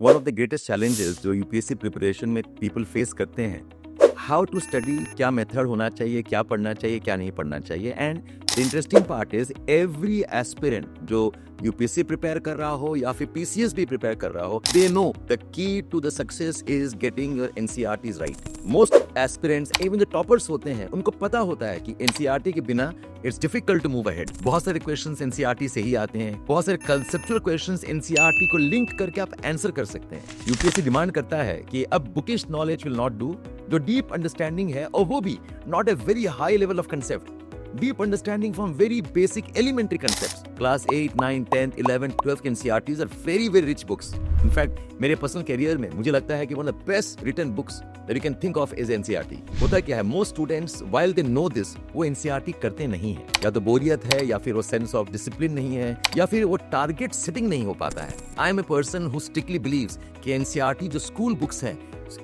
One of the greatest challenges जो UPSC preparation में people face करते हैं, हाउ टू स्टडी, क्या मेथड होना चाहिए, क्या पढ़ना चाहिए, क्या नहीं पढ़ना चाहिए। And the interesting part is every aspirant जो यूपीएससी प्रिपेयर कर रहा हो या फिर पीसीएस भी प्रिपेयर कर रहा हो, they know the key to the success is getting your NCERTs right. Most aspirants, even जो टॉपर्स होते हैं, उनको पता होता है कि एनसीईआरटी के बिना it's difficult to move ahead. बहुत सारे क्वेश्चंस एनसीईआरटी से ही आते हैं, बहुत सारे कंसेप्चुअल क्वेश्चंस एनसीईआरटी को लिंक करके आप आंसर कर सकते हैं। यूपीएससी डिमांड करता है कि अब bookish knowledge will not do, जो डीप अंडरस्टैंडिंग है, और वो भी not a very high level of concept, deep understanding from very basic elementary concepts. Class 8, 9, 10, 11, 12 के NCERTs are very very rich books. In fact, मेरे पर्सनल करियर में मुझे लगता है कि one of the best written books that you can think of is NCERT. होता क्या है, most students while they know this, वो NCERT करते नहीं है, या तो बोरियत है, या फिर वो सेंस ऑफ डिसिप्लिन नहीं है, या फिर वो टारगेट सेटिंग नहीं हो पाता है। I am a person who strictly believes कि NCERT जो स्कूल बुक्स हैं,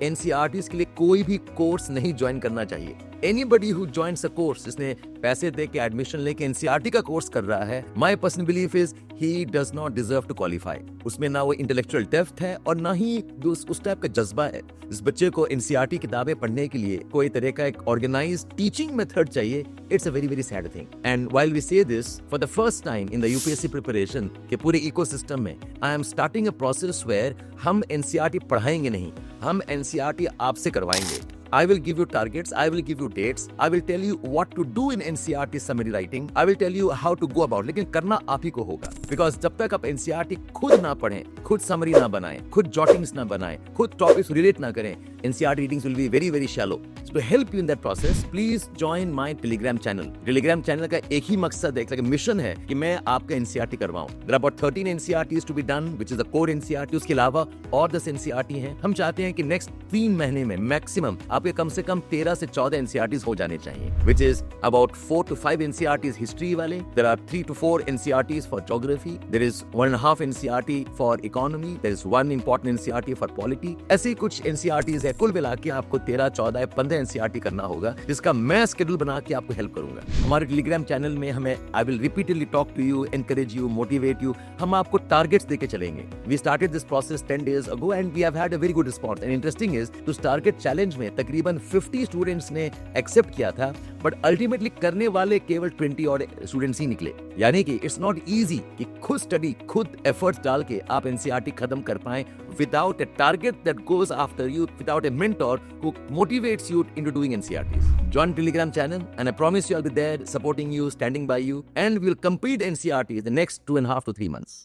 NCERTs के लिए कोई भी कोर्स नहीं ज्वाइन करना चाहिए। Anybody who joins a course, जिसने पैसे दे के एडमिशन लेके NCERT का कोर्स कर रहा है, my personal belief is he does not deserve to qualify. उसमें ना वो इंटेलेक्चुअल डेप्थ है और ना ही उस टाइप का जज्बा है। इस बच्चे को NCERT किताबें पढ़ने के लिए कोई तरह का एक ऑर्गेनाइज्ड टीचिंग मेथड चाहिए। It's a very very sad thing. And while we say this for the first time in the UPSC preparation के पूरे इकोसिस्टम में, I am starting a process where हम NCERT पढ़ाएंगे नहीं, हम NCERT आपसे करवाएंगे। I will give you targets, I will give you dates, I will tell you what to do in NCERT summary writing, I will tell you how to go about, लेकिन करना आप ही को होगा। Because जब तक आप NCERT खुद ना पढ़ें, खुद समरी ना बनाएं, खुद जॉटिंग्स ना बनाएं, खुद टॉपिक्स रिलेट ना करें, NCERT readings will be very very shallow. So to help you in that process, please join my Telegram channel. Telegram channel का एक ही मकसद है, एक मिशन है कि मैं आपका NCERT करवाऊं। There are about 13 NCERTs to be done, which is the core NCERT. उसके अलावा और 10 NCERT हैं। हम चाहते हैं कि नेक्स्ट 3 महीने में मैक्सिमम आपके कम से कम 13 से 14 NCERTs हो जाने चाहिए, which is about 4 to 5 NCERTs history वाले, there are 3 to 4 NCERTs for geography, there is 1.5 NCERT for economy, there is 1 important NCERT for polity। ऐसे कुछ NCERTs है, कुल मिला के आपको 13, 14 या 15 NCERT करना होगा, जिसका मैं शेड्यूल बना के आपको हेल्प करूंगा। हमारे टेलीग्राम चैनल में हमें I will repeatedly talk to you, encourage you, motivate you. हम आपको टारगेट्स देके चलेंगे। We started this process 10 days ago and we have had a very good response. And interesting is, तो target challenge में तकरीबन 50 students ने accept किया था, बट अल्टीमेटली करने वाले केवल 20 और स्टूडेंट्स ही निकले। यानी कि इट्स नॉट इजी कि खुद स्टडी, खुद एफर्ट्स डाल के आप NCERT खत्म कर पाएं without a target that goes after you, without a mentor who motivates you into doing NCERTs. Join Telegram channel and I promise you I'll be there supporting you, standing by you, and we'll complete NCERT in the next 2.5 to 3 months.